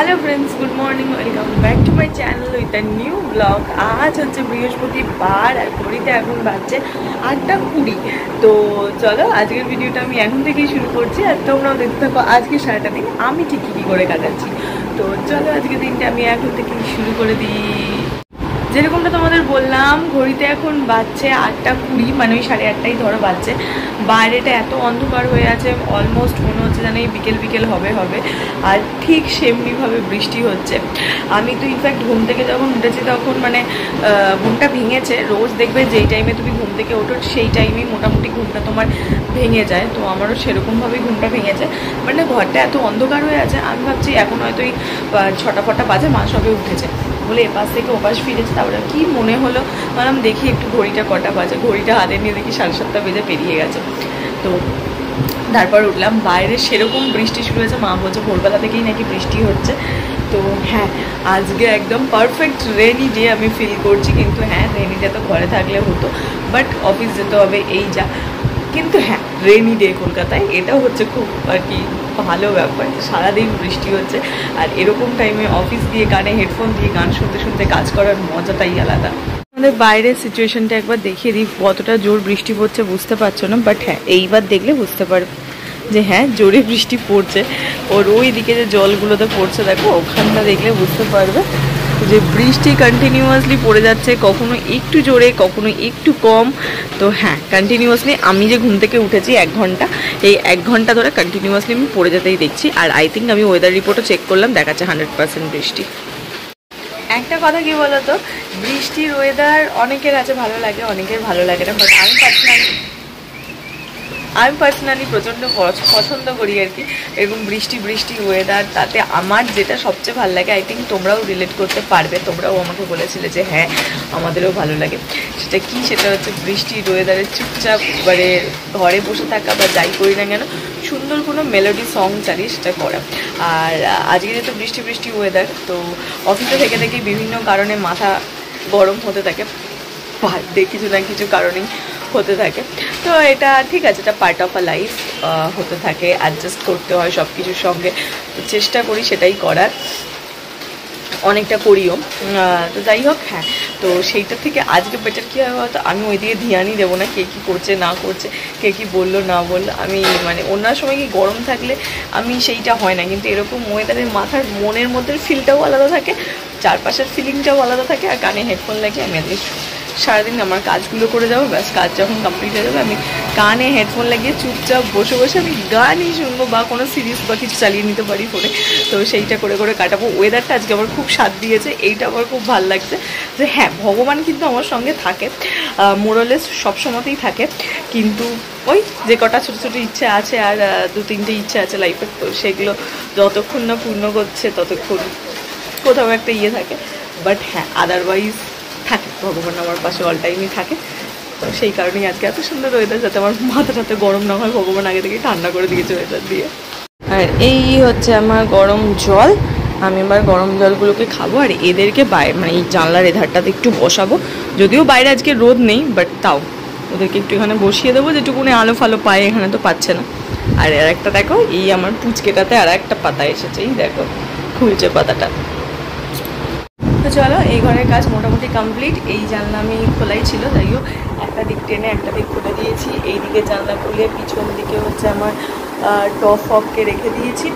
Hello friends, good morning, welcome back to my channel with a new blog. आज হচ্ছে বৃহস্পতিবার আর ঘড়িতে এখন বাজছে 8:20। তো চলো আজকের ভিডিওটা আমি এখন থেকেই শুরু করছি আর তোমরাও দেখতে থাকো আজকে সারাটা দিন আমি ঠিক কী করে কাটাচ্ছি। তো চলো আজকের দিনটা আমি এখন থেকেই শুরু করে দিই। যেরকমটা তোমাদের বললাম, ঘড়িতে এখন বাজছে 8:20, মানে ওই 8:30 ধরো বাজছে। বাইরেটা এত অন্ধকার হয়ে আছে, অলমোস্ট মনে হচ্ছে যেন এই বিকেল বিকেল হবে আর ঠিক সেমনিভাবে বৃষ্টি হচ্ছে। আমি তো ইনফ্যাক্ট ঘুম থেকে যখন উঠেছি তখন মানে ঘুমটা ভেঙেছে। রোজ দেখবে যেই টাইমে তুমি ঘুম থেকে ওঠো সেই টাইমেই মোটামুটি ঘুমটা তোমার ভেঙে যায়, তো আমারও সেরকমভাবেই ঘুমটা ভেঙেছে। মানে ঘরটা এত অন্ধকার হয়ে আছে, আমি ভাবছি এখন হয়তো এই 6টা বাজে, মা সবে উঠেছে বলে এপাশ থেকে ওপাশ ফিরেছে। তারপরে কি মনে হলো, বললাম দেখি একটু ঘড়িটা কটা বাজে। ঘড়িটা হাতে নিয়ে দেখি 7:30 বেজে পেরিয়ে গেছে। তো তারপর উঠলাম, বাইরে সেরকম বৃষ্টি শুরু হয়েছে, মা বলছে ভোরবেলা থেকেই নাকি বৃষ্টি হচ্ছে। তো হ্যাঁ, আজকে একদম পারফেক্ট রেনি ডে আমি ফিল করছি। কিন্তু হ্যাঁ, রেনি ডে তো ঘরে থাকলে হতো, বাট অফিস যেতে হবে এই যা। কিন্তু হ্যাঁ, রেনি ডে কলকাতায় এটাও হচ্ছে খুব আর কি ভালো ব্যাপার, সারাদিন বৃষ্টি হচ্ছে আর এরকম টাইমে অফিস দিয়ে কানে হেডফোন দিয়ে গান শুনতে শুনতে কাজ করার মজাটাই আলাদা। আমাদের বাইরের সিচুয়েশনটা একবার দেখিয়ে দিই, কতটা জোর বৃষ্টি পড়ছে বুঝতে পারছো না, বাট হ্যাঁ এইবার দেখলে বুঝতে পারবে যে হ্যাঁ জোরে বৃষ্টি পড়ছে। ওর ওই দিকে যে জলগুলোতে পড়ছে দেখো, ওখানটা দেখলে বুঝতে পারবে যে বৃষ্টি কন্টিনিউয়াসলি পড়ে যাচ্ছে, কখনো একটু জোরে কখনো একটু কম। তো হ্যাঁ, কন্টিনিউয়াসলি আমি যে ঘুম থেকে উঠেছি 1 ঘন্টা, এই 1 ঘন্টা ধরে কন্টিনিউয়াসলি আমি পড়ে যেতেই দেখছি। আর আই থিঙ্ক আমি ওয়েদার রিপোর্টও চেক করলাম, দেখাচ্ছে 100% বৃষ্টি। একটা কথা কি বলতো, বৃষ্টির ওয়েদার অনেকের আছে ভালো লাগে, অনেকের ভালো লাগে না, বাট আমি পার্সোনালি প্রচণ্ড পছন্দ করি আর কি এরকম বৃষ্টি ওয়েদার। তাতে আমার যেটা সবচেয়ে ভালো লাগে, আই থিঙ্ক তোমরাও রিলেট করতে পারবে, তোমরাও আমাকে বলেছিলে যে হ্যাঁ আমাদেরও ভালো লাগে। সেটা কি, সেটা হচ্ছে বৃষ্টির ওয়েদারে চুপচাপ মানে ঘরে বসে থাকা বা যাই করি না কেন সুন্দর কোনো মেলোডি সং চালিয়ে সেটা করা। আর আজকে যেহেতু বৃষ্টি ওয়েদার, তো অফিসে থেকে বিভিন্ন কারণে মাথা গরম হতে থাকে, বার্থডে কিছু না কিছু কারণেই হতে থাকে। তো এটা ঠিক আছে, এটা পার্ট অফ আ লাইফ, হতে থাকে, অ্যাডজাস্ট করতে হয় সব কিছুর সঙ্গে। তো চেষ্টা করি সেটাই করার, অনেকটা করিও। তো যাই হোক, হ্যাঁ, তো সেইটা থেকে আজকে বেটার কী হয় বলতো, আমি ওই দিকে ধ্যানই দেবো না কে কী করছে না করছে, কে কী বললো না বললো। আমি মানে অন্য সময় কি গরম থাকলে আমি সেইটা হয় না, কিন্তু এরকম ওয়েদারে মাথার মনের মধ্যে ফিলটাও আলাদা থাকে, চারপাশের ফিলিংটাও আলাদা থাকে। আর কানে হেডফোন লাগিয়ে আমি আজকে সারাদিন আমার কাজগুলো করে যাবো, ব্যাস কাজ যখন কমপ্লিট হয়ে যাবে আমি কানে হেডফোন লাগিয়ে চুপচাপ বসে বসে আমি গানই শুনবো বা কোনো সিরিজ বা কিছু চালিয়ে নিতে পারি ফোনে। তো সেইটা করে কাটাবো। ওয়েদারটা আজকে আমার খুব স্বাদ দিয়েছে, এইটা আমার খুব ভালো লাগছে যে হ্যাঁ ভগবান কিন্তু আমার সঙ্গে থাকে, মোরালেস সবসময়তেই থাকে। কিন্তু ওই যে কটা ছোটো ছোটো ইচ্ছে আছে আর 2-3টে ইচ্ছে আছে লাইফে, তো সেগুলো যতক্ষণ না পূর্ণ করছে ততক্ষণ কোথাও একটা ইয়ে থাকে। বাট হ্যাঁ, আদারওয়াইজ থাকে, ভগবান আমার পাশে অল টাইমই থাকে। তো সেই কারণেই আজকে এত সুন্দর ওয়েদার, যাতে আমার মাথাটাতে গরম না হয়, ভগবান আগে থেকেই ঠান্ডা করে দিয়েছে ওয়েদার দিয়ে। আর এই হচ্ছে আমার গরম জল, আমি এবার গরম জলগুলোকে খাবো আর এদেরকে বাইরে মানে এই জানলার এধারটাতে একটু বসাবো। যদিও বাইরে আজকে রোদ নেই, বাট তাও ওদেরকে একটু এখানে বসিয়ে দেবো, যেটুকুনি আলো ফালো পায়, এখানে তো পাচ্ছে না। আর একটা দেখো, এই আমার পুচকেটাতে আর একটা পাতা এসেছে, এই দেখো খুলছে পাতাটা। তো চলো, এই ঘরের কাজ মোটামুটি কমপ্লিট। এই জানলা আমি খোলাই ছিল, তাই হোক একটা দিক টেনে একটা দিক খুলে দিয়েছি। এই দিকে জানলা খুলে পিছন দিকে হচ্ছে আমার টপ ফপকে রেখে দিয়েছি।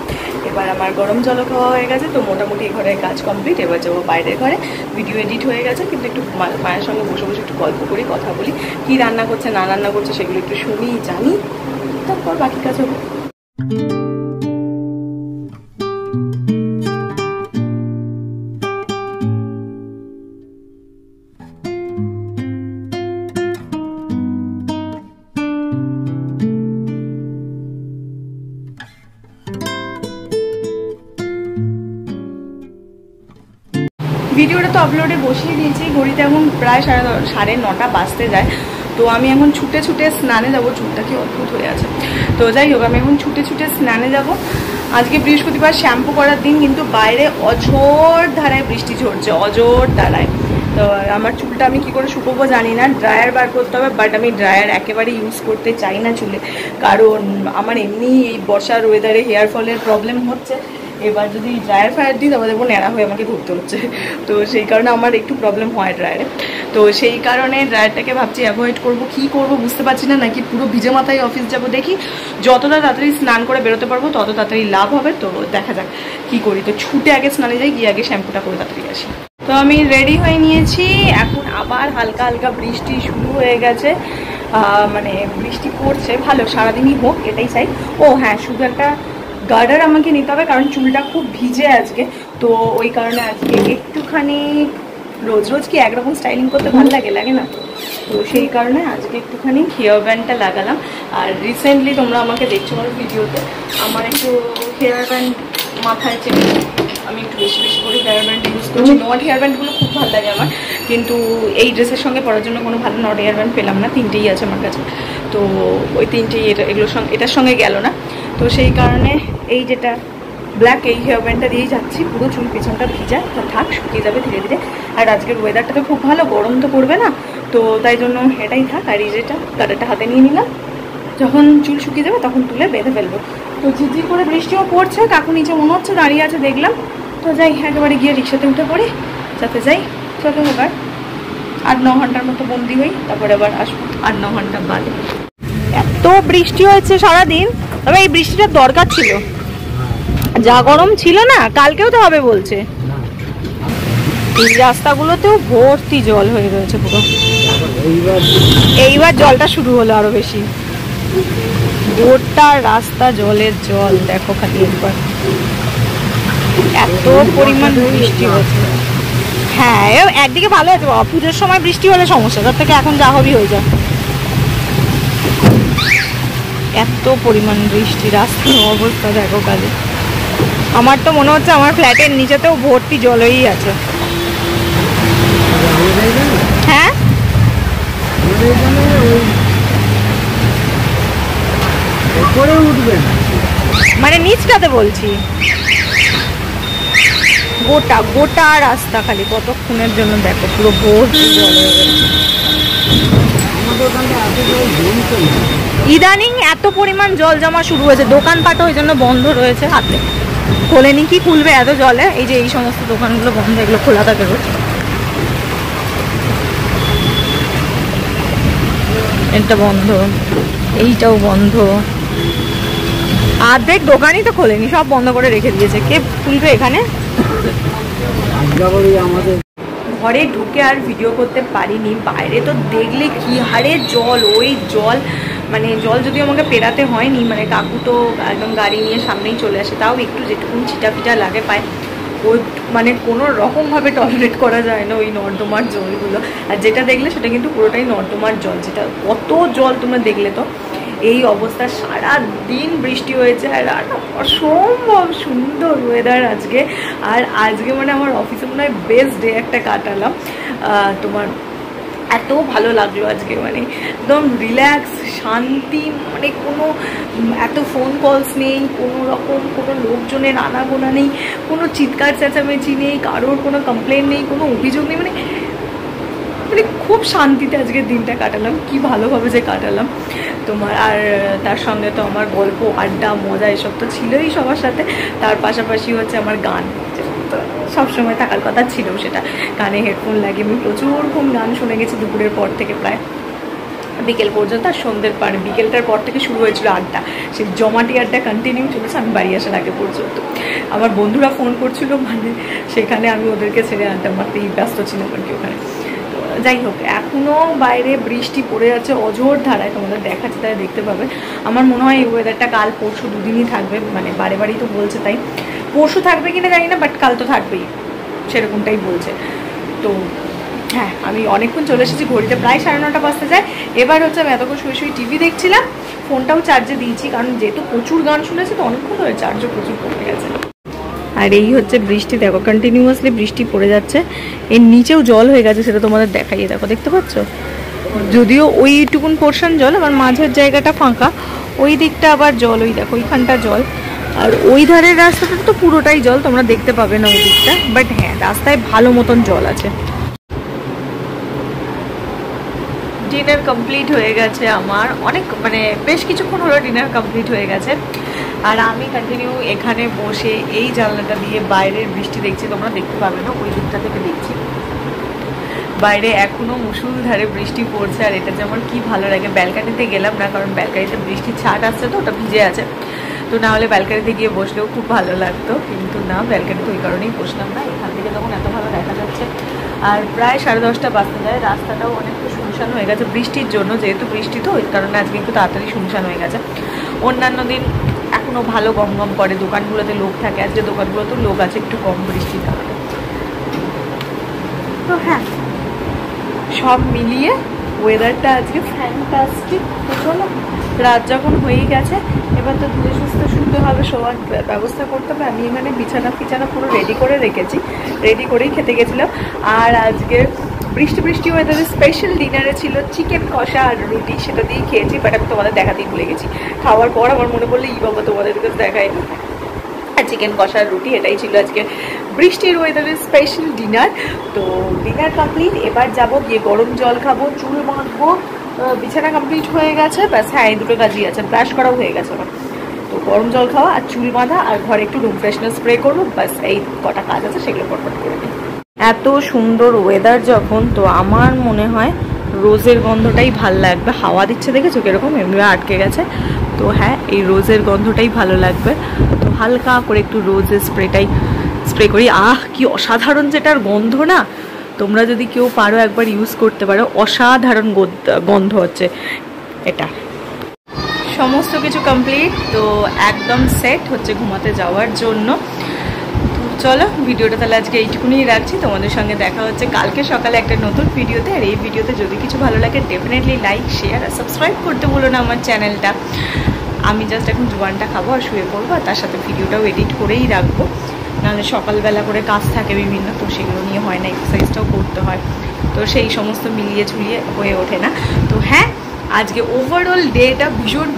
এবার আমার গরম জলও খাওয়া হয়ে গেছে, তো মোটামুটি এই ঘরের কাজ কমপ্লিট। এবার যাবো বাইরের ঘরে, ভিডিও এডিট হয়ে গেছে, কিন্তু একটু মায়ের সঙ্গে বসে বসে একটু গল্প করি, কথা বলি, কী রান্না করছে না রান্না করছে সেগুলো একটু শুনি জানি, তারপর বাকি কাজ হবে। ভিডিওটা তো আপলোডে বসিয়ে দিয়েছি, ঘড়িতে এখন প্রায় 9:30 বাজতে যায়। তো আমি এখন ছুটে স্নানে যাবো, চুলটা কি অদ্ভুত হয়ে আছে। তো যাই হোক, আমি এখন ছুটে স্নানে যাব। আজকে বৃহস্পতিবার, শ্যাম্পু করার দিন, কিন্তু বাইরে অঝোর ধারায় বৃষ্টি ঝরছে, অঝোর ধারায়। তো আমার চুলটা আমি কি করে শুকোবো জানি না, ড্রায়ার বার করতে হবে, বাট আমি ড্রায়ার একেবারে ইউজ করতে চাই না চুলে, কারণ আমার এমনি এই বর্ষার ওয়েদারে হেয়ার ফলের প্রবলেম হচ্ছে। এবার যদি ড্রায়ার ফায়ার দিই তারপর দেখবো ন্যাড়া হয়ে আমাকে ধরতে হচ্ছে, তো সেই কারণে আমার একটু প্রবলেম হয় ড্রায়ারে। তো সেই কারণে ড্রায়ারটাকে ভাবছি অ্যাভয়েড করবো, কি করব বুঝতে পারছি না, নাকি পুরো ভিজে মাথায় অফিস যাব। দেখি যতটা তাড়াতাড়ি স্নান করে বেরোতে পারবো তত তাড়াতাড়ি লাভ হবে, তো দেখা যাক কি করি। তো ছুটে আগে স্নানে যাই, গিয়ে আগে শ্যাম্পুটা করে তাড়াতাড়ি আসি। তো আমি রেডি হয়ে নিয়েছি, এখন আবার হালকা হালকা বৃষ্টি শুরু হয়ে গেছে, মানে বৃষ্টি পড়ছে, ভালো সারাদিনই হোক এটাই চাই। ও হ্যাঁ, শুধু একটা গার্ডার আমাকে নিতে হবে, কারণ চুলটা খুব ভিজে আজকে, তো ওই কারণে আজকে একটুখানি, রোজ রোজ কি একরকম স্টাইলিং করতে ভালো লাগে না, তো সেই কারণে আজকে একটুখানি হেয়ার ব্যান্ডটা লাগালাম। আর রিসেন্টলি তোমরা আমাকে দেখছো আমার ভিডিওতে, আমার একটু হেয়ার ব্যান্ড মাথায় চেপে আমি একটু বেশি বেশি করে হেয়ার ব্যান্ড ইউজ করছি। নট হেয়ার ব্যান্ডগুলো খুব ভালো লাগে আমার, কিন্তু এই ড্রেসের সঙ্গে পরার জন্য কোনো ভালো নট হেয়ার ব্যান্ড পেলাম না, তিনটেই আছে আমার কাছে, তো ওই তিনটেই এগুলোর সঙ্গে এটার সঙ্গে গেল না, তো সেই কারণে এই যেটা ব্ল্যাক এই হেয়ার ব্যান্ডটা দিয়েই যাচ্ছি। পুরো চুল পিছনটা ভিজা, তো থাক, শুকিয়ে যাবে ধীরে ধীরে। আর আজকের ওয়েদারটা তো খুব ভালো, গরম তো পড়বে না, তো তাই জন্য এটাই থাক। আর এই যেটা গার্ডারটা হাতে নিয়ে নিলাম, যখন চুল শুকিয়ে যাবে তখন তুলে বেঁধে ফেলবো। তো ঝিরঝির করে বৃষ্টিও পড়ছে, কাকু নিচে মনে হচ্ছে দাঁড়িয়ে আছে দেখলাম, তো যাই একেবারে গিয়ে রিক্সাতে উঠে পড়ি, যাতে যাই। চলো এবার 8-9 ঘন্টার মতো বন্দি হই, তারপরে আবার আসবো 8-9 ঘন্টা বাদে। এত বৃষ্টি হয়েছে সারাদিন, তবে এই বৃষ্টিটার দরকার ছিল, যা গরম ছিল না, কালকেও তো হবে বলছে। এই রাস্তাগুলোতেও ভর্তি জল হয়ে রয়েছে পুরো, এইবার জলটা শুরু হলো আরো বেশি, গোটা রাস্তা জলের জল, দেখো খালি একবার, এত পরিমাণ বৃষ্টি হয়েছে। হ্যাঁ, একদিকে ভালো আছে, পুজোর সময় বৃষ্টি হলে সমস্যা, তার থেকে এখন যা হবি হয়ে যায়। এত পরিমাণ বৃষ্টি, রাস্তার অবস্থা দেখো কাজে, আমার তো মনে হচ্ছে আমার ফ্ল্যাটের নিচেতেও ভর্তি জল হয়েই আছে। হ্যাঁ, মানে নিচটাতে বলছি, গোটা গোটা রাস্তা খালি, কতক্ষণের জন্য দেখো পুরো ভর্তি জল হয়ে গেছে। ইদানিং এত পরিমাণ জল জমা শুরু হয়েছে, দোকানপাটও ওই জন্য বন্ধ রয়েছে, হাতে খোলেনি, কি খুলবে এত জলে। এই যে এই সমস্ত দোকানগুলো বন্ধ, এগুলো খোলা থাকে রোজ। এটা বন্ধ, এইটাও বন্ধ, অর্ধেক দোকানই তো খোলেনি, সব বন্ধ করে রেখে দিয়েছে, কে খুলবে এখানে। ঘরে ঢুকে আর ভিডিও করতে পারিনি, বাইরে তো দেখলে কি হারে জল, ওই জল মানে জল যদিও আমাকে পেরাতে হয়নি, মানে কাকু তো একদম গাড়ি নিয়ে সামনেই চলে আসে, তাও একটু যেটুকুন ছিটা ফিটা লাগে পায়, ওই মানে কোনো রকমভাবে টলারেট করা যায় না ওই নর্দমার জলগুলো। আর যেটা দেখলে সেটা কিন্তু পুরোটাই নর্দমার জল, যেটা কত জল তোমরা দেখলে তো। এই অবস্থা, সারা দিন বৃষ্টি হয়েছে, আর অসম্ভব সুন্দর ওয়েদার আজকে। আর আজকে মানে আমার অফিসে মনে হয় বেস্ট ডে একটা কাটালাম, তোমার এত ভালো লাগলো আজকে, মানে একদম রিল্যাক্স, শান্তি, মানে কোনো এত ফোন কলস নেই, কোনো রকম কোনো লোকজনের আনাগোনা নেই, কোনো চিৎকার চেঁচামেচি নেই, কারোর কোনো কমপ্লেন নেই, কোনো অভিযোগ নেই, মানে মানে খুব শান্তিতে আজকের দিনটা কাটালাম, কি ভালোভাবে যে কাটালাম তোমার। আর তার সঙ্গে তো আমার গল্প, আড্ডা, মজা এসব তো ছিলই সবার সাথে, তার পাশাপাশি হচ্ছে আমার গান, তো সবসময় থাকার কথা ছিল, সেটা কানে হেডফোন লাগিয়ে আমি প্রচুরক্ষণ গান শুনে গেছি দুপুরের পর থেকে প্রায় বিকেল পর্যন্ত। আর সন্ধ্যের বিকেলটার পর থেকে শুরু হয়েছিল আড্ডা, সেই জমাটি আড্ডা কন্টিনিউ চলেছে আমি বাড়ি আসার আগে পর্যন্ত। আমার বন্ধুরা ফোন করছিল, মানে সেখানে আমি ওদেরকে ছেড়ে আড্ডা মারতেই ব্যস্ত ছিলাম আর কি ওখানে। যাই হোক, এখনও বাইরে বৃষ্টি পড়ে যাচ্ছে অঝোর ধারায়, তোমাদের দেখাচ্ছে তাই দেখতে পাবে। আমার মনে হয় এই ওয়েদারটা কাল পরশু দুদিনই থাকবে, মানে বারে বারেই তো বলছে, তাই পরশু থাকবে কিনা জানি না, বাট কাল তো থাকবেই, সেরকমটাই বলছে। তো হ্যাঁ, আমি অনেকক্ষণ চলে এসেছি, ঘড়িতে প্রায় 9:30 বাজতে যায়। এবার হচ্ছে আমি এতক্ষণ শুয়ে শুয়ে টিভি দেখছিলাম, ফোনটাও চার্জে দিয়েছি, কারণ যেহেতু প্রচুর গান শুনেছি তো অনেকক্ষণ ধরে চার্জও প্রচুর কমে গেছে। আর এই হচ্ছে বৃষ্টি, দেখো কন্টিনিউয়াসলি বৃষ্টি পড়ে যাচ্ছে, এর নিচেও জল হয়ে গেছে, সেটা তোমাদের দেখাইয়ে, দেখো দেখতে পাচ্ছ, যদিও ওইটুকুন পোর্শন জল, আবার মাঝের জায়গাটা ফাঁকা, ওই দিকটা আবার জল, ওই দেখো ওইখানটা জল, আর ওই ধারের রাস্তাটা তো পুরোটাই জল, তোমরা দেখতে পাবে না ওই দিকটা, বাট হ্যাঁ রাস্তায় ভালো মতন জল আছে। ডিনার কমপ্লিট হয়ে গেছে আমার, অনেক মানে বেশ কিছুক্ষণ হলো ডিনার কমপ্লিট হয়ে গেছে। আর আমি কন্টিনিউ এখানে বসে এই জানলাটা দিয়ে বাইরের বৃষ্টি দেখছি, তোমরা দেখতে পাবে না, ওই দিকটা থেকে দেখছি। বাইরে এখনো মুষলধারে বৃষ্টি পড়ছে, আর এটা যে আমার কি ভালো লাগে। ব্যালকানিতে গেলাম না, কারণ ব্যালকানিতে বৃষ্টির ছাট আসছে তো, ওটা ভিজে আছে, তো না হলে ব্যালকানিতে গিয়ে বসলেও খুব ভালো লাগতো, কিন্তু না, ব্যালকানিতে ওই কারণেই বসলাম না। এখান থেকে তখন এত ভালো দেখা যাচ্ছে। আর প্রায় 10:30 বাজতে যায়, রাস্তাটাও অনেকটা শুনশান হয়ে গেছে বৃষ্টির জন্য, যেহেতু বৃষ্টি তো ওই কারণে আজকে একটু তাড়াতাড়ি শুনশান হয়ে গেছে। অন্যান্য দিন এখনও ভালো গম করে, দোকানগুলোতে লোক থাকে, আজকে দোকানগুলোতেও লোক আছে একটু কম বৃষ্টির কারণে। তো হ্যাঁ, সব মিলিয়ে ওয়েদারটা আজকে ফ্যান্টাস্টিক। চলো, রাত যখন হয়েই গেছে, এবার তো ধুয়ে সুস্থ সুন্দরভাবে শোয়ার ব্যবস্থা করতে হবে। আমি এখানে বিছানা পুরো রেডি করে রেখেছি, রেডি করেই খেতে গেছিলাম। আর আজকে বৃষ্টি ওয়েদারে স্পেশাল ডিনারে ছিল চিকেন কষা আর রুটি, সেটা দিয়েই খেয়েছি। বাট আমি তোমাদের দেখাতেই ভুলে গেছি। খাওয়ার পর আমার মনে পড়লো বাবা তোমাদের কাছে দেখায়নি। আর চিকেন কষা আর রুটি, এটাই ছিল আজকে বৃষ্টির ওয়েদারের স্পেশাল ডিনার। তো ডিনার কমপ্লিট, এবার যাবো গিয়ে গরম জল খাবো, চুল বাঁধবো, বিছানা কমপ্লিট হয়ে গেছে, ব্যাস। হ্যাঁ, এই দুটো কাজই আছে, ব্রাশ করাও হয়ে গেছে আমার। তো গরম জল খাওয়া আর চুল বাঁধা আর ঘরে একটু রুম ফ্রেশনার স্প্রে করবো, ব্যাস। এই কটা কাজ আছে, সেগুলো পটপট করে নিই। এত সুন্দর ওয়েদার যখন, তো আমার মনে হয় রোজের গন্ধটাই ভাল লাগবে। হাওয়া দিচ্ছে দেখেছো কিরকম, এমনি আটকে গেছে। তো হ্যাঁ, এই রোজের গন্ধটাই ভালো লাগবে। তো হালকা করে একটু রোজের স্প্রে করি। কি অসাধারণ যেটার গন্ধ না, তোমরা যদি কেউ পারো একবার ইউজ করতে পারো, অসাধারণ গন্ধ হচ্ছে এটা। সমস্ত কিছু কমপ্লিট, তো একদম সেট হচ্ছে ঘুমাতে যাওয়ার জন্য। চলো, ভিডিওটা তাহলে আজকে এইটুকুনি রাখছি। তোমাদের সঙ্গে দেখা হচ্ছে কালকে সকালে একটা নতুন ভিডিওতে। আর এই ভিডিওতে যদি কিছু ভালো লাগে, ডেফিনেটলি লাইক, শেয়ার আর সাবস্ক্রাইব করতে ভুলো না আমার চ্যানেলটা। আমি জাস্ট এখন জোয়ানটা খাবো আর শুয়ে পড়বো, আর তার সাথে ভিডিওটাও এডিট করেই রাখবো, নাহলে সকালবেলা করে কাজ থাকে বিভিন্ন, তো সেগুলো নিয়ে হয় না, এক্সারসাইজটাও করতে হয়, তো সেই সমস্ত মিলিয়ে ঝুলিয়ে হয়ে ওঠে না। তো হ্যাঁ, আজকে ওভারঅল ডেটা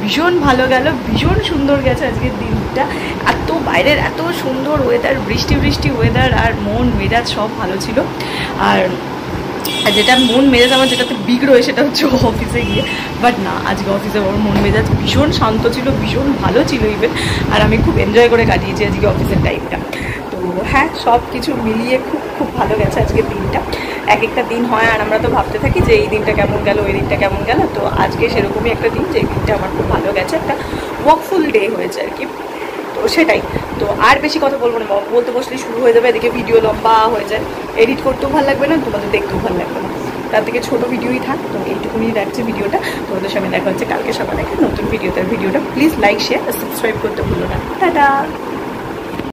ভীষণ ভালো গেল, ভীষণ সুন্দর গেছে আজকের দিনটা। এত বাইরের এত সুন্দর ওয়েদার, বৃষ্টি ওয়েদার, আর মন মেজাজ সব ভালো ছিল। আর যেটা মন মেজাজ আমার যেটাতে বিগড়োয় সেটা হচ্ছে অফিসে গিয়ে। বাট না, আজকে অফিসে আমার মন মেজাজ ভীষণ শান্ত ছিল, ভীষণ ভালো ছিল ইভেন। আর আমি খুব এনজয় করে কাটিয়েছি আজকে অফিসের টাইমটা। তো হ্যাঁ, সব কিছু মিলিয়ে খুব ভালো গেছে আজকের দিনটা। এক একটা দিন হয় আর আমরা তো ভাবতে থাকি যে এই দিনটা কেমন গেল, ওই দিনটা কেমন গেল। তো আজকে সেরকমই একটা দিন, যে দিনটা আমার খুব ভালো গেছে, একটা ওয়ার্কফুল ডে হয়েছে আর কি। তো সেটাই। তো আর বেশি কথা বলবো না, বলতে বসলে শুরু হয়ে যাবে, এদিকে ভিডিও লম্বা হয়ে যায়, এডিট করতেও ভালো লাগবে না, তোমাদের দেখতেও ভালো লাগবে না। তার থেকে ছোটো ভিডিওই থাক। তো এইটুকুনি রাখছি ভিডিওটা। তোমাদের সঙ্গে দেখা হচ্ছে কালকে সকালে একটা নতুন ভিডিওতে। ভিডিওটা প্লিজ লাইক, শেয়ার আর সাবস্ক্রাইব করতে ভুলো না। টাটা।